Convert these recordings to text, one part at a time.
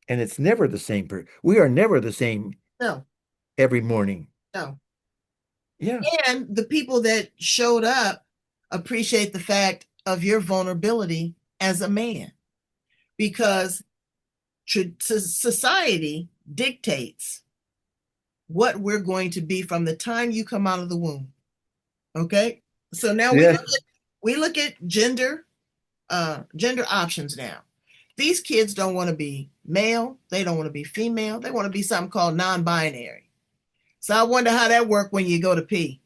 And it's never the same we are never the same No, every morning. no. Yeah. And the people that showed up appreciate the fact of your vulnerability as a man because society dictates what we're going to be from the time you come out of the womb. Okay? So now Yeah. we look at gender options now. These kids don't want to be male, they don't want to be female, they want to be something called non-binary. So I wonder how that work when you go to pee.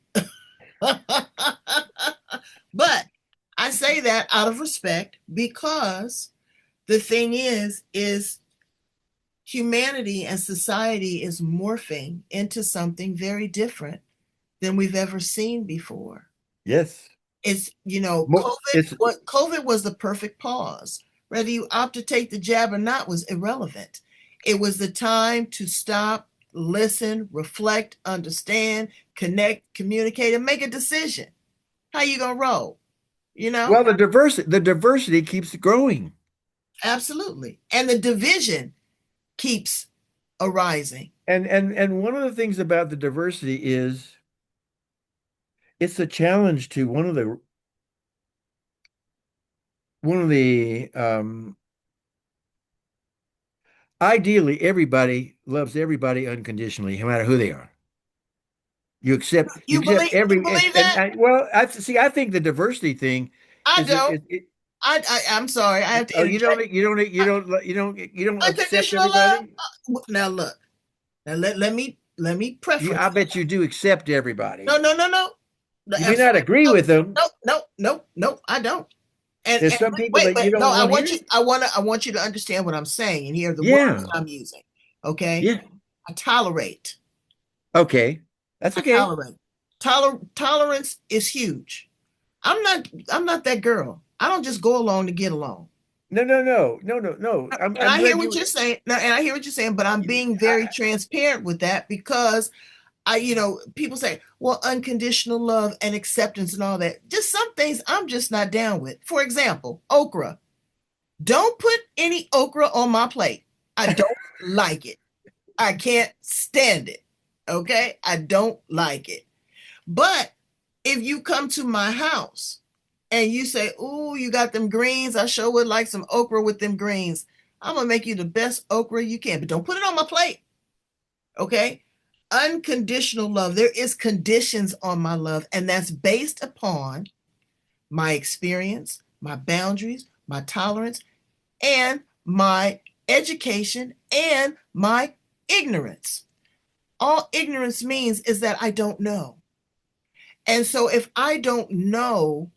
But I say that out of respect because the thing is humanity and society is morphing into something very different than we've ever seen before. Yes. It's It's COVID was the perfect pause. Whether you opt to take the jab or not was irrelevant. It was the time to stop, listen, reflect, understand, connect, communicate, and make a decision. How you gonna roll? You know? well, the diversity keeps growing. Absolutely. And the division keeps arising. And one of the things about the diversity is it's a challenge to one of the ideally everybody loves everybody unconditionally, no matter who they are. You accept You every believe that? well, I think the diversity thing I is don't. I'm sorry. I have to oh, you don't interject. accept Unconditional love. everybody? Now look. Now let me preference. I bet you do accept everybody. No, no, no, no. No, You may not absolutely. agree No, with them. no, no, no, no. I don't. There's And some people wait, that you wait. No, don't want here. I want you to understand what I'm saying and hear the words Yeah. I'm using. Okay. Yeah. I tolerate. Okay. That's I okay. tolerate. Tolerance is huge. I'm not that girl. I don't just go along to get along. No, no, no, no, no, no. And I'm I hear glad what you. you're saying. No, and I hear what you're saying, but I'm being very transparent with that because people say, well, unconditional love and acceptance and all that. Just some things I'm just not down with. For example, okra. Don't put any okra on my plate. I don't like it. I can't stand it. Okay? I don't like it. But if you come to my house and you say, "Ooh, you got them greens. I sure would like some okra with them greens." I'm gonna make you the best okra you can, but don't put it on my plate. Okay? Unconditional love. There is conditions on my love, and that's based upon my experience, my boundaries, my tolerance, and my education and my ignorance. All ignorance means is that I don't know. And so if I don't know,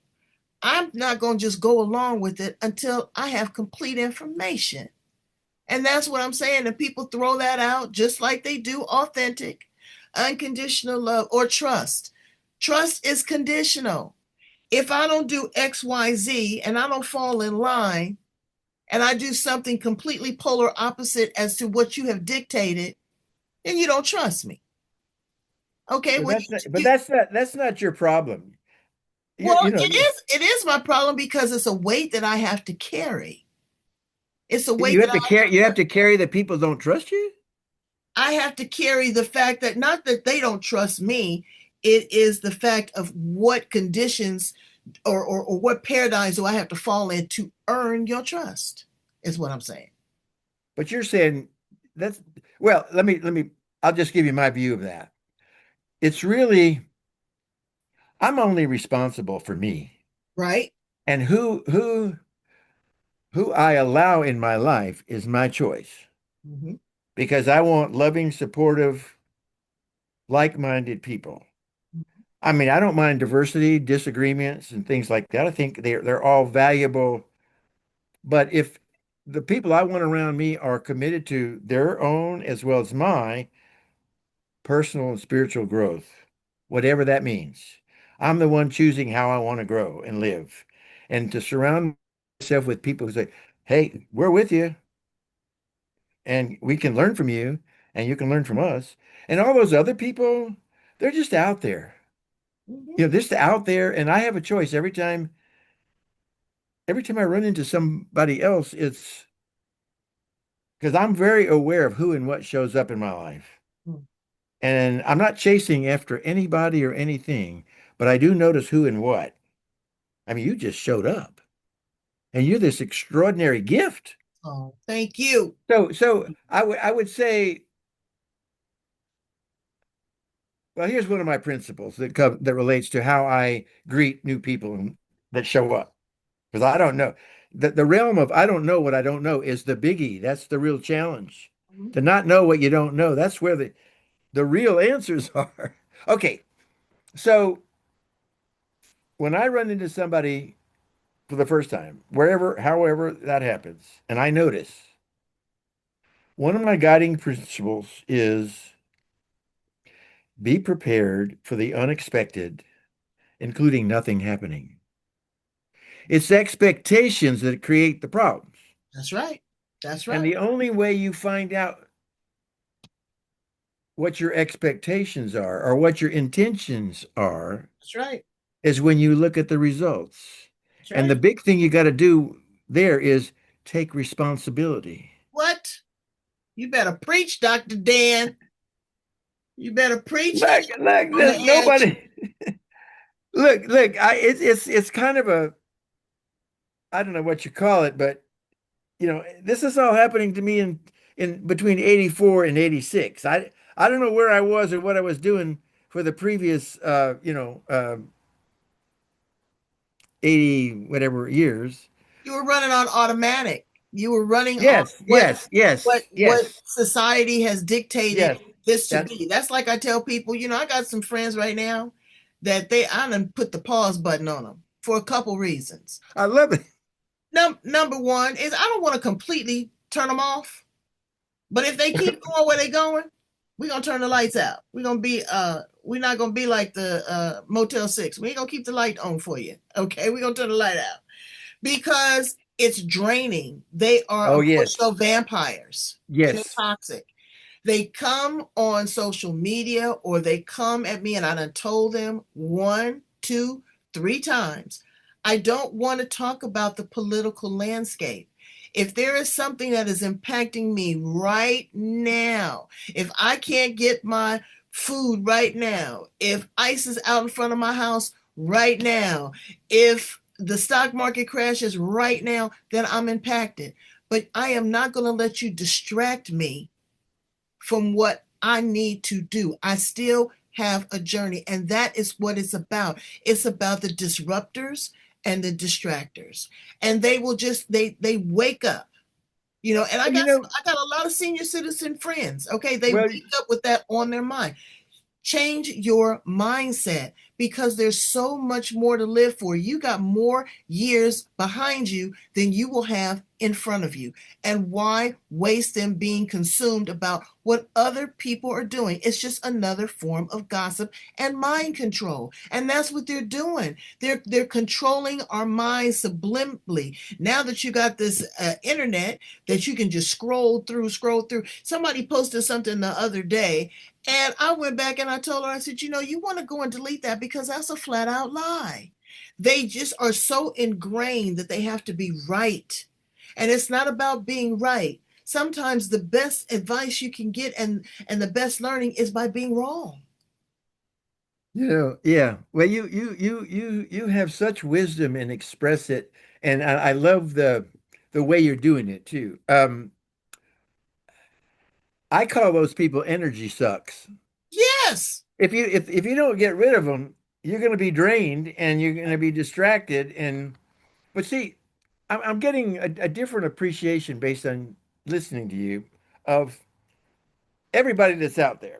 I'm not going to just go along with it until I have complete information. And that's what I'm saying. And people throw that out just like they do authentic, unconditional love, or trust. Trust is conditional. If I don't do XYZ and I don't fall in line and I do something completely polar opposite as to what you have dictated, then you don't trust me. Okay, But well, that's not your problem. You well, you know you, it is my problem because it's a weight that I have to carry. It's a weight you that have to carry that people don't trust you. I have to carry the fact that not that they don't trust me, it is the fact of what conditions or what paradigms do I have to fall in to earn your trust, is what I'm saying. But you're saying that's well, let me I'll just give you my view of that. It's really I'm only responsible for me Right? and who I allow in my life is my choice Mm-hmm. because I want loving, supportive, like-minded people. I mean, I don't mind diversity, disagreements, and things like that. I think they're all valuable. But if the people I want around me are committed to their own as well as my personal and spiritual growth, whatever that means, I'm the one choosing how I want to grow and live. And to surround myself with people who say, "Hey, we're with you, and we can learn from you, and you can learn from us." And all those other people, they're just out there. Mm-hmm. Just out there, and I have a choice every time I run into somebody else, it's because I'm very aware of who and what shows up in my life. Mm. And I'm not chasing after anybody or anything, but I do notice who and what. I mean, you just showed up and you're this extraordinary gift. Oh, thank you. So I would say, well, here's one of my principles that relates to how I greet new people that show up. Because I don't know. The realm of I don't know what I don't know is the biggie. That's the real challenge. Mhm. To not know what you don't know, that's where the real answers are. Okay, so when I run into somebody for the first time, wherever, however that happens, and I notice, one of my guiding principles is be prepared for the unexpected, including nothing happening. It's expectations that create the problems. That's right. That's And right. the only way you find out what your expectations are or what your intentions are That's right. is when you look at the results. That's And the right. big thing you got to do there is take responsibility. What? You better preach, Dr. Dan. You better preach Look, on the there's edge. nobody. Look, it's kind of a, I don't know what you call it, but this is all happening to me in between 84 and 86. I don't know where I was or what I was doing for the previous 80 whatever years. You were running on automatic. You were running on Yes, yes, what yes, what yes, society has dictated yes. this to That's be. That's like I tell people, I got some friends right now that I done put the pause button on them for a couple reasons. I love it. Number one is I don't want to completely turn them off, but if they keep going where they're going, we're gonna turn the lights out. We're not gonna be like the Motel 6. We ain't gonna keep the light on for you. Okay, we're gonna turn the light out because it's draining. They are Oh emotional yes. vampires and they're Yes. toxic. They come on social media or they come at me and I done told them one, two, three times. I don't want to talk about the political landscape. If there is something that is impacting me right now, if I can't get my food right now, if ICE is out in front of my house right now, if the stock market crashes right now, then I'm impacted. But I am not going to let you distract me from what I need to do. I still have a journey, and that is what it's about. It's about the disruptors and the distractors, and they will just they wake up. And Well, I got a lot of senior citizen friends. Okay, they well, wake up with that on their mind. Change your mindset because there's so much more to live for. You got more years behind you than you will have in front of you. And why waste them being consumed about what other people are doing? It's just another form of gossip and mind control. And that's what they're doing. They're controlling our minds subliminally. Now that you got this internet that you can just scroll through. Somebody posted something the other day and I went back and I told her, I said, you want to go and delete that because that's a flat out lie. They just are so ingrained that they have to be right. And it's not about being right. Sometimes the best advice you can get and the best learning is by being wrong. yeah. Well, you have such wisdom and express it, and I love the way you're doing it too. I call those people energy sucks. Yes. If you don't get rid of them, you're going to be drained and you're going to be distracted. But see, I'm getting a different appreciation based on listening to you of everybody that's out there.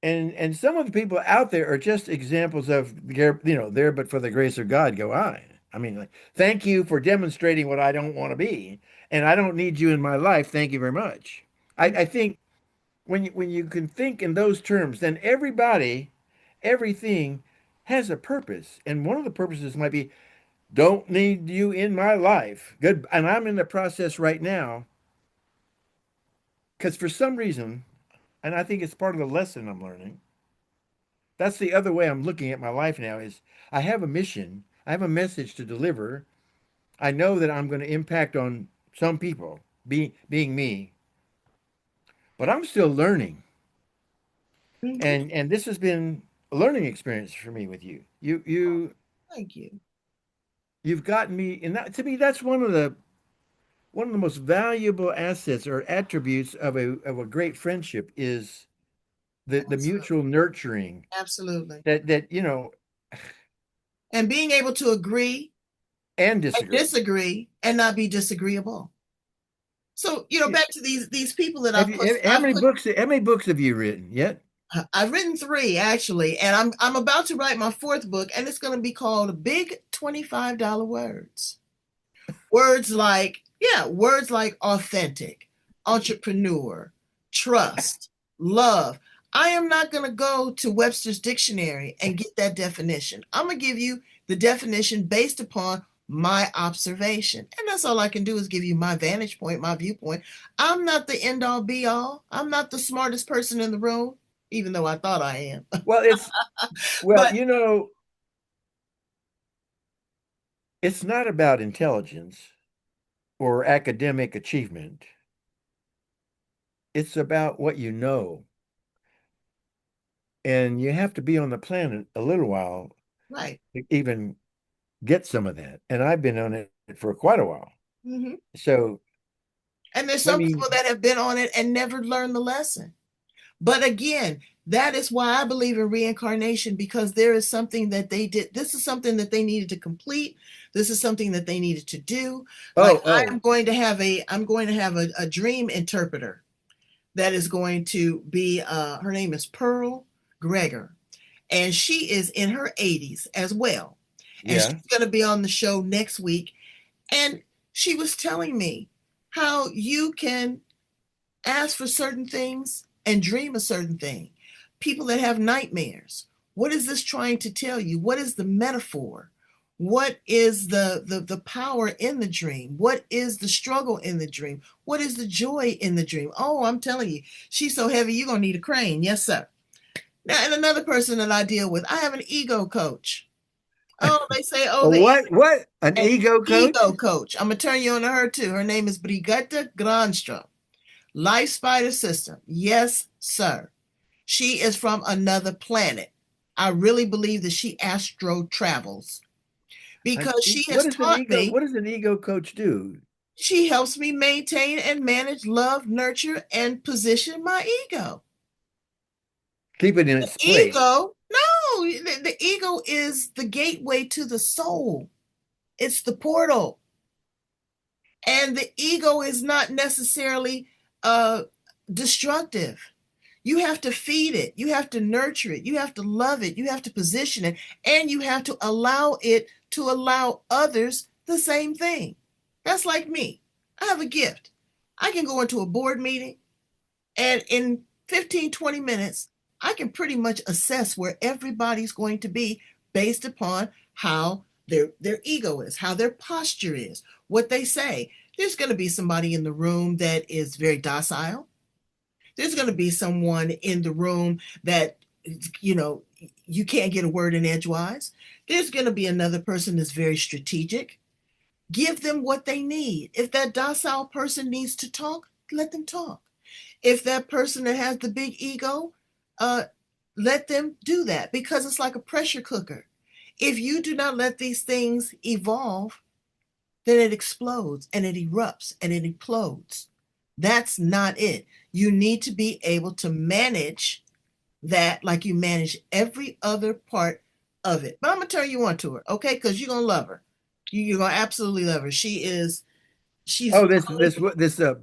And some of the people out there are just examples of there but for the grace of God go I. I mean, like, thank you for demonstrating what I don't want to be, and I don't need you in my life. Thank you very much. I think when you can think in those terms, then everybody, everything has a purpose, and one of the purposes might be don't need you in my life. Good, and I'm in the process right now because for some reason, and I think it's part of the lesson I'm learning. That's the other way I'm looking at my life now is I have a mission. I have a message to deliver. I know that I'm going to impact on some people. being me, but I'm still learning. Mhm. And this has been a learning experience for me with you. Thank you. You've gotten me, and that, to me, that's one of the most valuable assets or attributes of a great friendship is the Absolutely. mutual nurturing Absolutely. that And being able to agree and and disagree. disagree and not be disagreeable. So, back to these people that I've put How many books have you written yet? I've written three actually, and I'm about to write my fourth book, and it's going to be called Big $25 Words. Words like authentic, entrepreneur, trust, love. I am not going to go to Webster's dictionary and get that definition. I'm going to give you the definition based upon my observation. And that's all I can do is give you my vantage point, my viewpoint. I'm not the end all be all. I'm not the smartest person in the room, even though I thought I am. Well, But it's not about intelligence or academic achievement. It's about what you know. And you have to be on the planet a little while right. to even get some of that. And I've been on it for quite a while. Mm-hmm. So And there's let some me, people that have been on it and never learned the lesson. But again, that is why I believe in reincarnation, because there is something that they did. This is something that they needed to complete. This is something that they needed to do. Like oh, oh, I'm going to have a dream interpreter that is going to be her name is Pearl Gregor, and she is in her 80s as well. And yeah. she's going to be on the show next week. And she was telling me how you can ask for certain things and dream a certain thing. People that have nightmares, what is this trying to tell you? What is the metaphor? What is the power in the dream? What is the struggle in the dream? What is the joy in the dream? Oh, I'm telling you, she's so heavy, you're going to need a crane. Yes, sir. Now, and another person that I deal with, I have an ego coach. Oh, they say, oh, A the what? What? An an ego ego coach? coach. I'm going to turn you on to her too. Her name is Brigitte Granstrom. Life Spider System. Yes, sir. She is from another planet. I really believe that she astro travels because she has taught me. What does an ego coach do? She helps me maintain and manage, love, nurture, and position my ego. Keep it in The its place. ego, no, the ego is the gateway to the soul. It's the portal. And the ego is not necessarily uh, destructive. You have to feed it, you have to nurture it, you have to love it, you have to position it, and you have to allow it to allow others the same thing. That's like me. I have a gift. I can go into a board meeting, and in 15, 20 minutes, I can pretty much assess where everybody's going to be based upon how their ego is, how their posture is, what they say. There's going to be somebody in the room that is very docile. There's going to be someone in the room that, you know, you can't get a word in edgewise. There's going to be another person that's very strategic. Give them what they need. If that docile person needs to talk, let them talk. If that person that has the big ego, uh, let them do that, because it's like a pressure cooker. If you do not let these things evolve, then it explodes and it erupts and it implodes. That's not it. You need to be able to manage that like you manage every other part of it. But I'm gonna turn you on to her, okay? Because you're gonna love her. You're gonna absolutely love her. She's Oh, this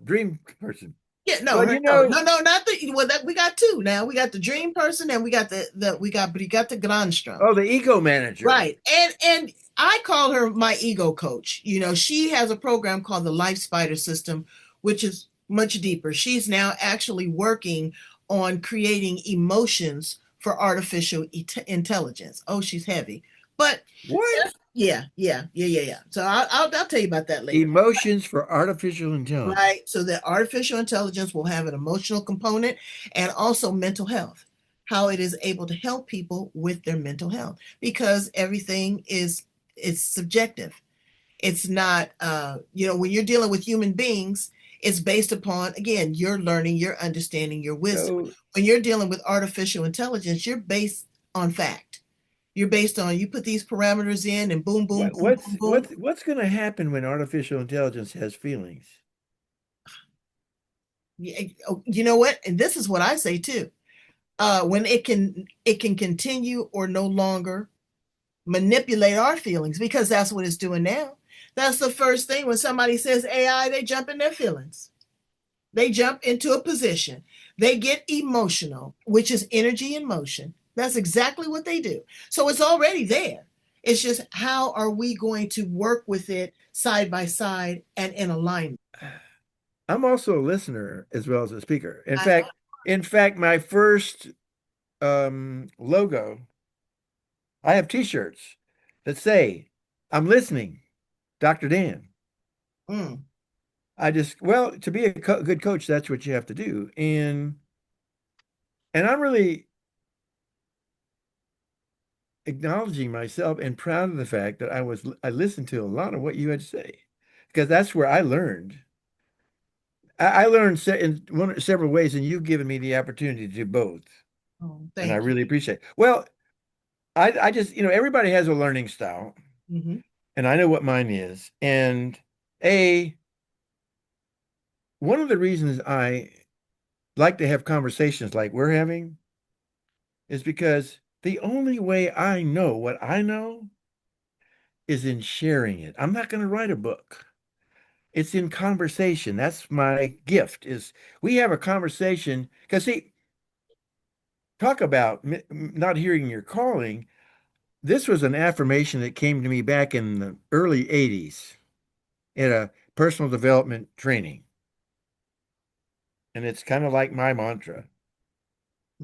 dream person. yeah, no, Well, her no, not the well that we got two now. We got the dream person and we got the Granstrom. oh, the ego manager. Right. And I call her my ego coach. She has a program called the Life Spider System, which is much deeper. She's now actually working on creating emotions for artificial intelligence. Oh, she's heavy. But What? yeah. So I'll tell you about that later. Emotions for artificial intelligence. Right. So that artificial intelligence will have an emotional component and also mental health, how it is able to help people with their mental health, because everything is subjective. It's not, when you're dealing with human beings, It's based upon, again, your learning, your understanding, your wisdom. So When you're dealing with artificial intelligence, you're based on fact. You're based on, you put these parameters in and boom, boom, what boom, what's boom, boom. what's going to happen when artificial intelligence has feelings? You know what? And this is what I say too. When it can continue or no longer manipulate our feelings, because that's what it's doing now. That's the first thing when somebody says AI, they jump in their feelings. They jump into a position. They get emotional, which is energy in motion. That's exactly what they do. So it's already there. It's just how are we going to work with it side by side and in alignment? I'm also a listener as well as a speaker. In I fact, my first logo, I have t-shirts that say, "I'm listening, Dr. Dan." mm, Well, to be a good coach, that's what you have to do. And I'm really acknowledging myself and proud of the fact that I listened to a lot of what you had to say because that's where I learned. I learned several ways, and you've given me the opportunity to do both, oh, and I thank really appreciate it. Well, I just, everybody has a learning style, you. and I know what mine is. And a one of the reasons I like to have conversations like we're having is because the only way I know what I know is in sharing it. I'm not going to write a book. It's in conversation. That's my gift is we have a conversation because see, talk about not hearing your calling. This was an affirmation that came to me back in the early 80s at a personal development training. And it's kind of like my mantra.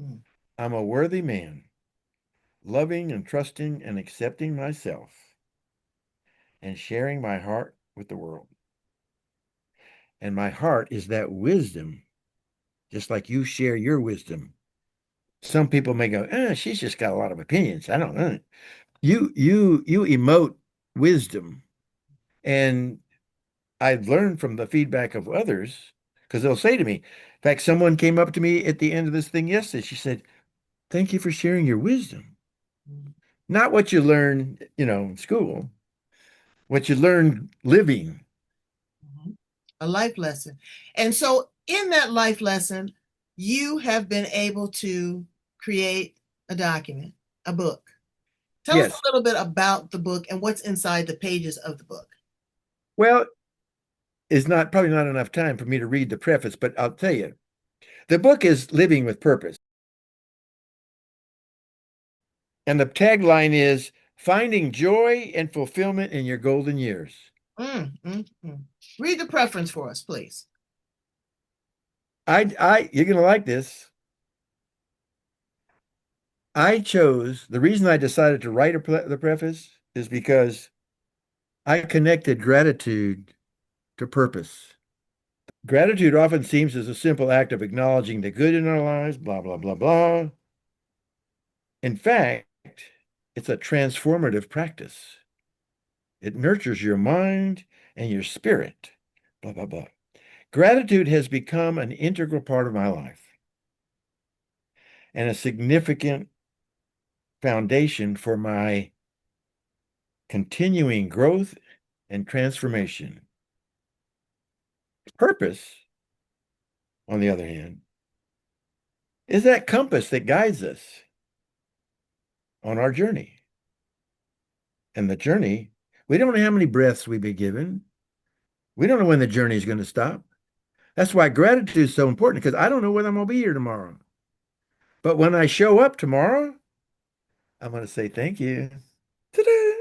Mm-hmm. I'm a worthy man, loving and trusting and accepting myself and sharing my heart with the world. And my heart is that wisdom, just like you share your wisdom. Some people may go, she's just got a lot of opinions. I don't know. You emote wisdom. And I've learned from the feedback of others because they'll say to me, in fact, someone came up to me at the end of this thing yesterday. She said, "Thank you for sharing your wisdom. Not what you learn, in school, what you learn living." Mm-hmm. A life lesson. And so, in that life lesson, you have been able to create a document, a book. Tell us a Yes. little bit about the book and what's inside the pages of the book. Well, it's not probably not enough time for me to read the preface, but I'll tell you. The book is Living with Purpose. And the tagline is Finding Joy and Fulfillment in Your Golden Years. Read the preference for us, please. You're going to like this. The reason I decided to write the preface is because I connected gratitude to purpose. Gratitude often seems as a simple act of acknowledging the good in our lives, blah, blah, blah, blah. In fact, it's a transformative practice. It nurtures your mind and your spirit, blah, blah, blah. Gratitude has become an integral part of my life and a significant foundation for my continuing growth and transformation. Purpose, on the other hand, is that compass that guides us on our journey. And the journey, we don't know how many breaths we've been given. We don't know when the journey is going to stop. That's why gratitude is so important because I don't know whether I'm going to be here tomorrow. But when I show up tomorrow, I'm going to say thank you. Ta-da!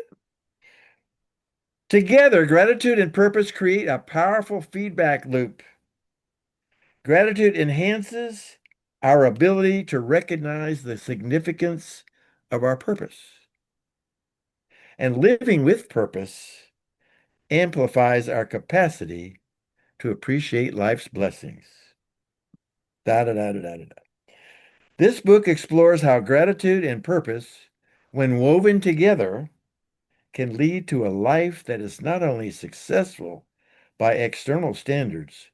Together, gratitude and purpose create a powerful feedback loop. Gratitude enhances our ability to recognize the significance of our purpose. And living with purpose amplifies our capacity to appreciate life's blessings. Da, da, da, da, da, da. This book explores how gratitude and purpose, when woven together, can lead to a life that is not only successful by external standards,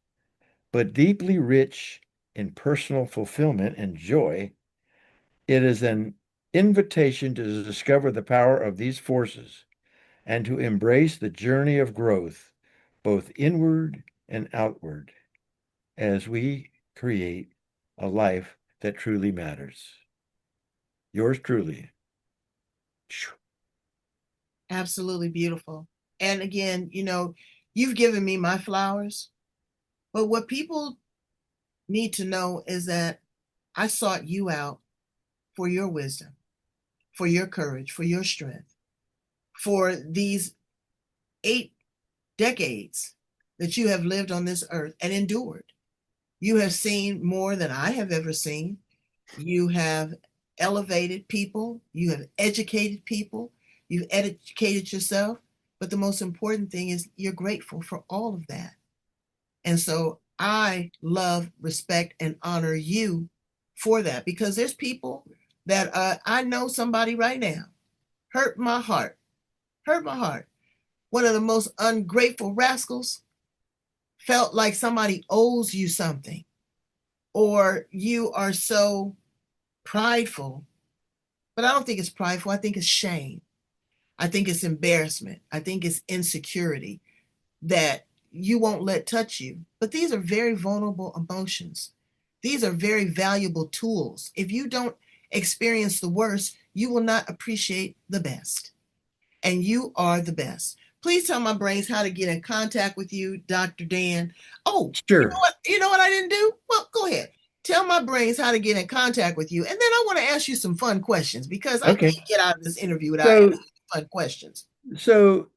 but deeply rich in personal fulfillment and joy. It is an invitation to discover the power of these forces and to embrace the journey of growth, both inward and outward, as we create a life that truly matters. Yours truly. Absolutely beautiful. And again, you've given me my flowers, but what people need to know is that I sought you out for your wisdom, for your courage, for your strength, for these 8 decades that you have lived on this earth and endured. You have seen more than I have ever seen. You have elevated people, you have educated people, you've educated yourself. But the most important thing is you're grateful for all of that. And so I love, respect, and honor you for that, because there's people that I know somebody right now hurt my heart, hurt my heart. One of the most ungrateful rascals felt like somebody owes you something, or you are so prideful. But I don't think it's prideful. I think it's shame. I think it's embarrassment. I think it's insecurity that you won't let touch you. But these are very vulnerable emotions. These are very valuable tools. If you don't experience the worst, you will not appreciate the best. And you are the best. Please tell my brains how to get in contact with you, Dr. Dan. Oh, you know Sure. what? You know what I didn't do? Well, go ahead. Tell my brains how to get in contact with you. And then I want to ask you some fun questions, because I Okay. can't get out of this interview without So, asking fun questions. so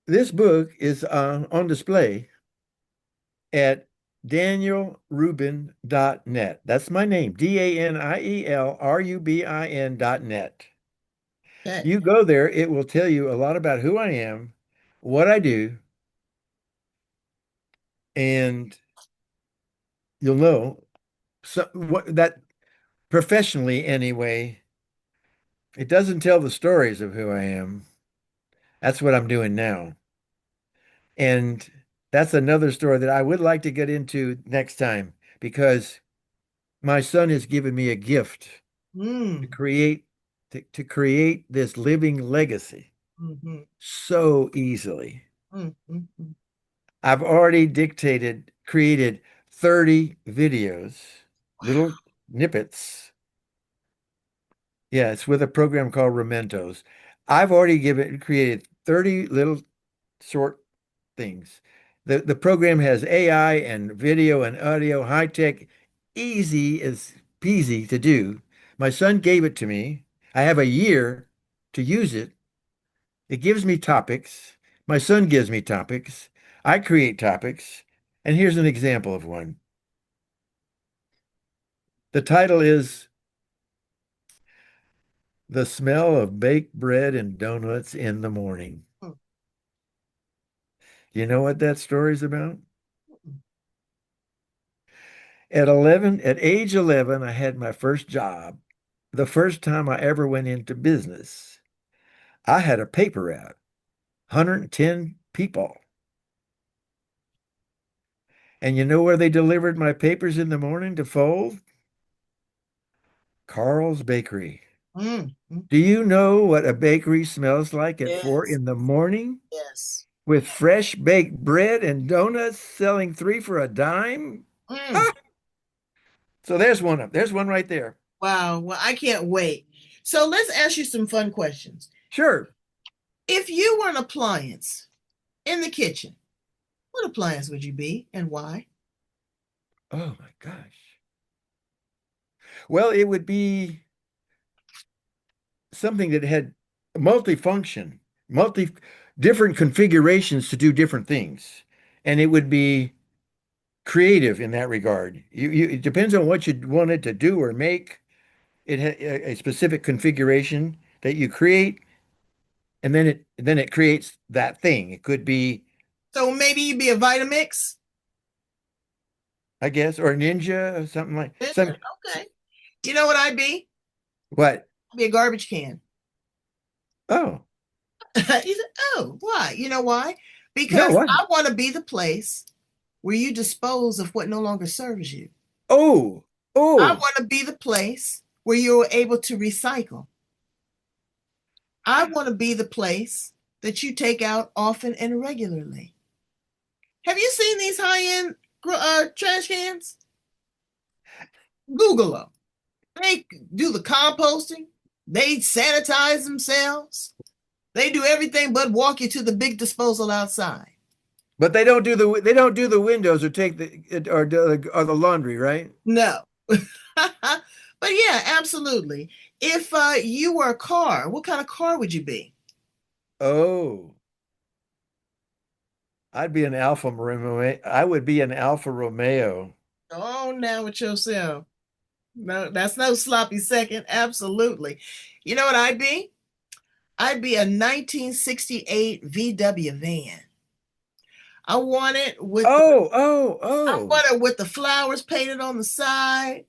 this book is on display at danielrubin.net. That's my name, DANIELRUBIN.net. Okay. You go there, it will tell you a lot about who I am, what I do, and you'll know what that professionally anyway. It doesn't tell the stories of who I am. That's what I'm doing now. And that's another story that I would like to get into next time because my son has given me a gift to Mm, create to create this living legacy mm-hmm, so easily. mm, mm, mm. I've already created 30 videos, little snippets. Yeah, it's with a program called Rementos. I've already created 30 little short things. The program has AI and video and audio, high tech, easy as peasy to do. My son gave it to me. I have a year to use it. It gives me topics. My son gives me topics. I create topics. And here's an example of one. The title is The Smell of Baked Bread and Donuts in the Morning. Mm, You know what that story's about? mm, At age 11, I had my first job. The first time I ever went into business. I had a paper route, 110 people. And you know where they delivered my papers in the morning to fold? Carl's Bakery. mm, mm. Do you know what a bakery smells like at 4 Yes, in the morning? yes. With fresh baked bread and donuts selling 3 for a dime? Mm. Ah, so there's one right there. Wow. Well, I can't wait. So let's ask you some fun questions. Sure. If you were an appliance in the kitchen, what appliance would you be and why? Oh my gosh. Well, it would be something that had multifunction, multi different configurations to do different things. And it would be creative in that regard. It depends on what you wanted to do or make. It had a specific configuration that you create, and then it creates that thing. It could be, So maybe you'd be a Vitamix? I guess, or Ninja or something like some Okay. You know what I'd be? what? I'd be a garbage can. Oh, You said, oh, why? You know why? no, Because what? I want to be the place where you dispose of what no longer serves you. Oh, I oh, want to be the place where you're able to recycle. I want to be the place that you take out often and regularly. Have you seen these high-end trash cans? Google them. They do the composting. They sanitize themselves. They do everything but walk you to the big disposal outside. but they don't do the windows or take the or the laundry, right? No. But yeah, absolutely. If you were a car, what kind of car would you be? Oh, I'd be an Alfa Romeo. I would be an Alfa Romeo. Oh, now with yourself. No, that's no sloppy second. Absolutely. You know what I'd be? I'd be a 1968 VW van. I want it with Oh, oh, I oh. want it with the flowers painted on the side.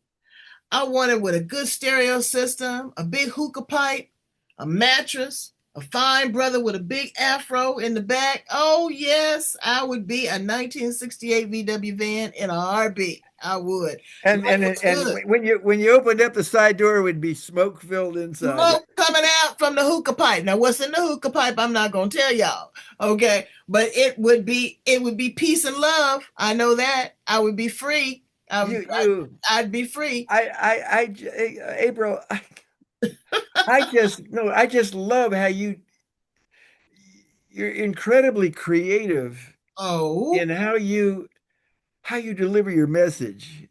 I want it with a good stereo system, a big hookah pipe, a mattress, a fine brother with a big afro in the back. Oh, yes, I would be a 1968 VW van in a heartbeat. I would. Life was And good. when you opened up the side door, it would be smoke filled inside. Smoke coming out from the hookah pipe. Now, what's in the hookah pipe? I'm not gonna tell y'all. Okay, but it would be peace and love. I know that. I would be free. You I'd be free. April, I just no, I just love how you're incredibly creative Oh, in how you deliver your message.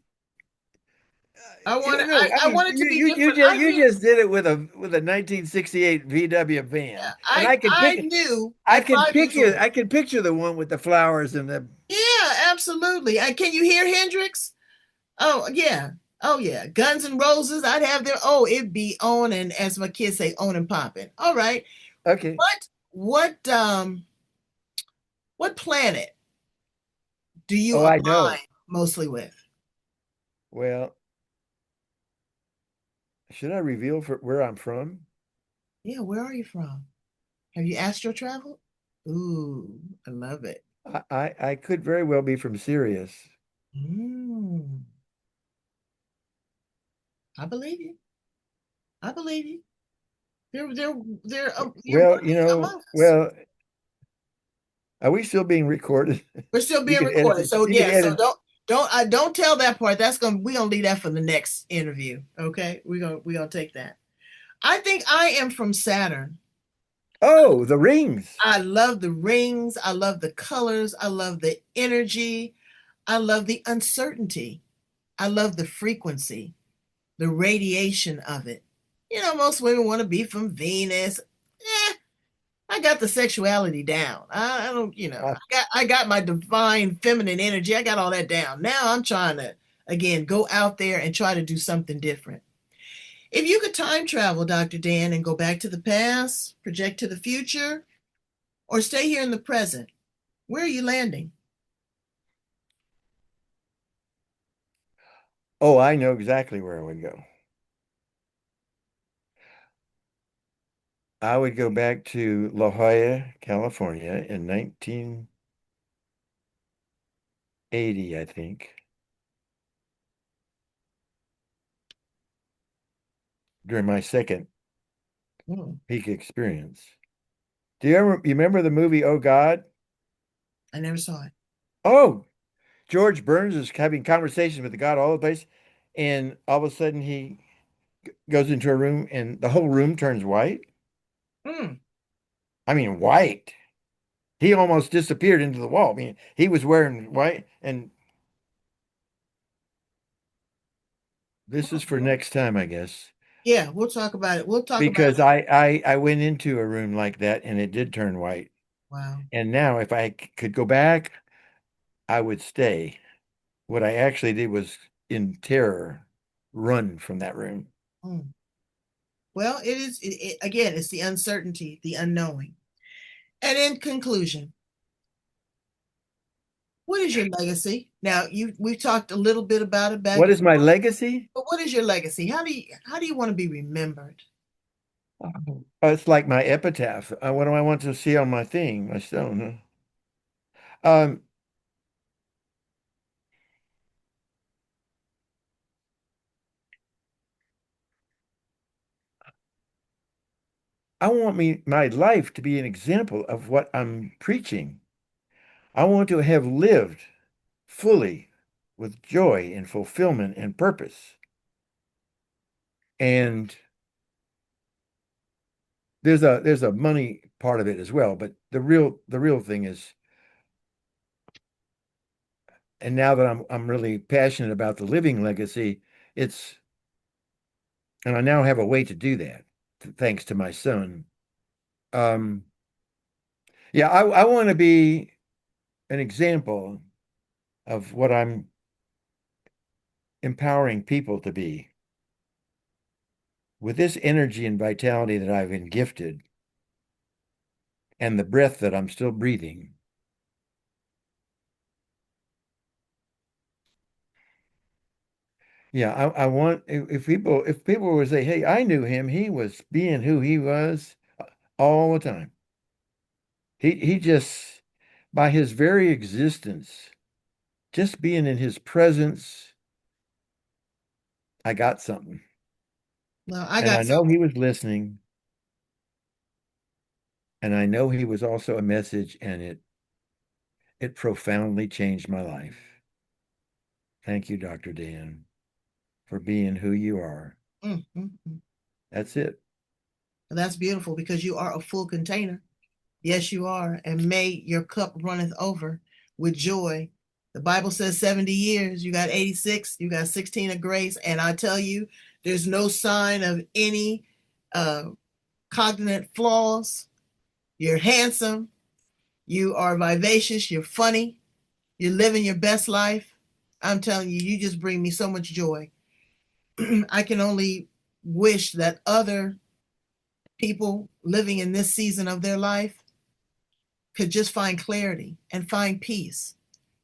I You want it. know, I I mean, want it to be different. I you knew. just did it with a 1968 VW van, and I knew I at can 5 years old. picture the one with the flowers and the. Yeah, absolutely. And can you hear Hendrix? Oh yeah. Oh yeah. Guns and Roses. I'd have their. Oh, it'd be on and as my kids say, on and popping. All right. Okay. What planet do you Oh, I know. align mostly with? Well, should I reveal for where I'm from? Yeah, where are you from? Have you astro traveled? Ooh, I love it. I could very well be from Sirius. Mm, I believe you. I believe you. You're Well, worthy among us. well, are we still being recorded? We're still You being can edit recorded. it. So You can yeah, so edit. don't tell that part. We're gonna leave that for the next interview. Okay. We're gonna take that. I think I am from Saturn. Oh, the rings. I love the rings, I love the colors, I love the energy, I love the uncertainty, I love the frequency, the radiation of it. Most women want to be from Venus. I got the sexuality down. I don't, Uh, I got my divine feminine energy. I got all that down. Now I'm trying to again go out there and try to do something different. If you could time travel, Dr. Dan, and go back to the past, project to the future, or stay here in the present, where are you landing? oh, I know exactly where I would go. I would go back to La Jolla, California in 1980, I think, during my second Hmm, peak experience. You remember the movie Oh God? I never saw it. Oh, George Burns is having conversations with God all over the place, and all of a sudden he goes into a room and the whole room turns white. Hmm. I mean, white. He almost disappeared into the wall. I mean, he was wearing white, and this is for next time, I guess, Yeah, we'll talk about it. We'll talk about because it. I went into a room like that and it did turn white. Wow. And now, if could go back, I would stay. What I actually did was, in terror, run from that room. Hmm. Well, again, it's the uncertainty, the unknowing. And in conclusion, what is your legacy? Now, we've talked a little bit about it back What and is my forth, legacy? but what is your legacy? How do you want to be remembered? It's like my epitaph. What do I want to see on my thing, my stone? Huh? I want my life to be an example of what I'm preaching. I want to have lived fully with joy and fulfillment and purpose. And there's a money part of it as well, but the real thing is, and now that I'm really passionate about the living legacy, it's and I now have a way to do that, thanks to my son. Um, yeah, I want to be an example of what I'm empowering people to be. With this energy and vitality that I've been gifted and the breath that I'm still breathing. Yeah, I want if people would say, "Hey, I knew him. He was being who he was all the time." He just by his very existence, just being in his presence, I got something. Well, I And got I know he was listening, and I know he was also a message, and it profoundly changed my life. Thank you, Dr. Dan, for being who you are. something. That's it. And that's beautiful because you are a full container. Yes, you are. And may your cup runneth over with joy. The Bible says 70 years. You got 86. You got 16 of grace. And I tell you, there's no sign of any uh, cognitive flaws. You're handsome. You are vivacious. You're funny. You're living your best life. I'm telling you, you just bring me so much joy. I can only wish that other people living in this season of their life could just find clarity and find peace.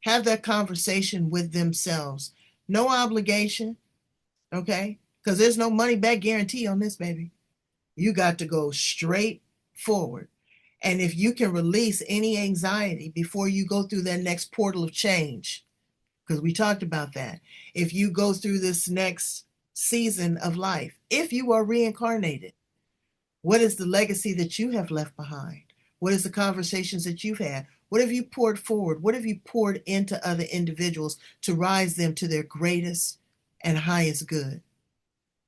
Have that conversation with themselves. No obligation, okay? Because there's no money back guarantee on this, baby. You got to go straight forward. And if you can release any anxiety before you go through that next portal of change, because we talked about that, if you go through this next season of life, if you are reincarnated, what is the legacy that you have left behind? What is the conversations that you've had? What have you poured forward? What have you poured into other individuals to rise them to their greatest and highest good?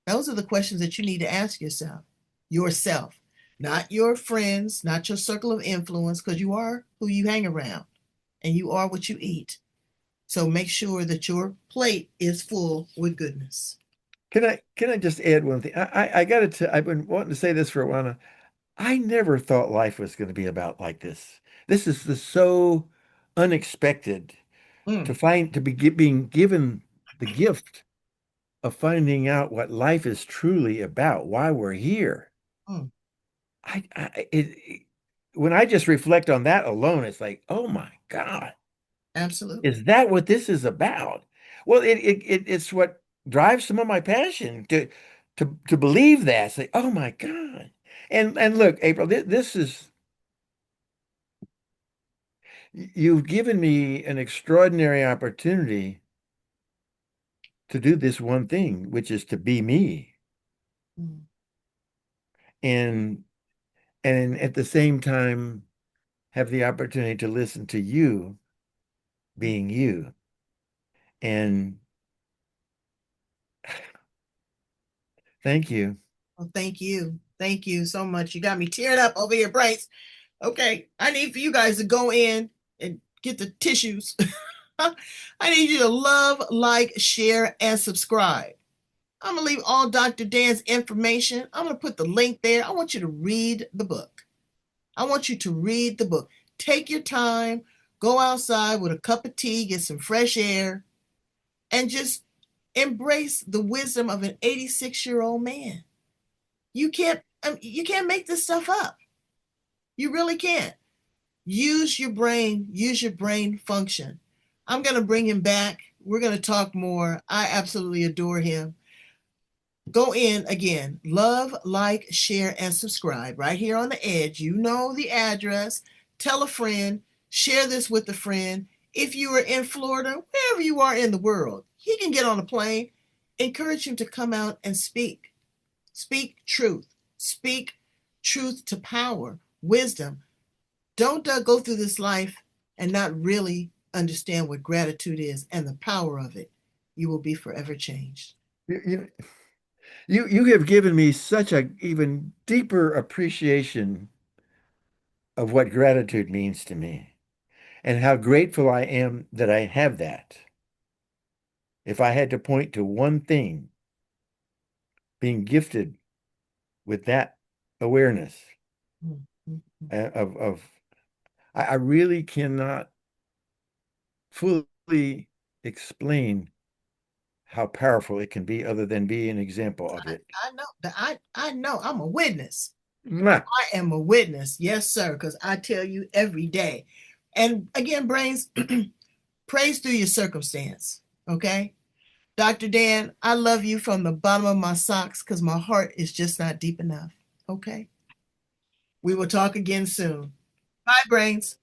Those are the questions that you need to ask yourself. Yourself, not your friends, not your circle of influence, because you are who you hang around and you are what you eat. So make sure that your plate is full with goodness. Can I just add one thing? I got to I've been wanting to say this for a while now. I never thought life was going to be about like this. This is so unexpected Mm, to be being given the gift of finding out what life is truly about, why we're here. mm, When I just reflect on that alone, it's like, oh my God, absolutely. is that what this is about? Well, it's what drives some of my passion to believe that. Say, oh my God. And look, April, this is you've given me an extraordinary opportunity to do this one thing, which is to be me. Mm. And and at the same time have the opportunity to listen to you being you. And thank you. Well, thank you. Thank you so much. You got me tearing up over here, Bryce. Okay, I need for you guys to go in and get the tissues. I need you to love, like, share, and subscribe. I'm going to leave all Dr. Dan's information. I'm going to put the link there. I want you to read the book. I want you to read the book. Take your time, go outside with a cup of tea, get some fresh air, and just embrace the wisdom of an 86-year-old man. You can't make this stuff up. You really can't. Use your brain, use your brain function. I'm going to bring him back. We're going to talk more. I absolutely adore him. Go in again, love, like, share, and subscribe right here on the edge. You know the address. Tell a friend, share this with a friend. If you are in Florida, wherever you are in the world, he can get on a plane. Encourage him to come out and speak. Speak truth. Speak truth to power, wisdom. Don't go through this life and not really understand what gratitude is and the power of it. You will be forever changed. You, you, you have given me such a even deeper appreciation of what gratitude means to me and how grateful I am that I have that. If I had to point to one thing, being gifted with that awareness of I really cannot fully explain how powerful it can be other than be an example of it. I know that I know I'm a witness. Mwah. I am a witness. Yes, sir, because I tell you every day. And again, brains, praise through your circumstance. Okay. Dr. Dan, I love you from the bottom of my socks because my heart is just not deep enough. Okay. We will talk again soon. Bye, brains.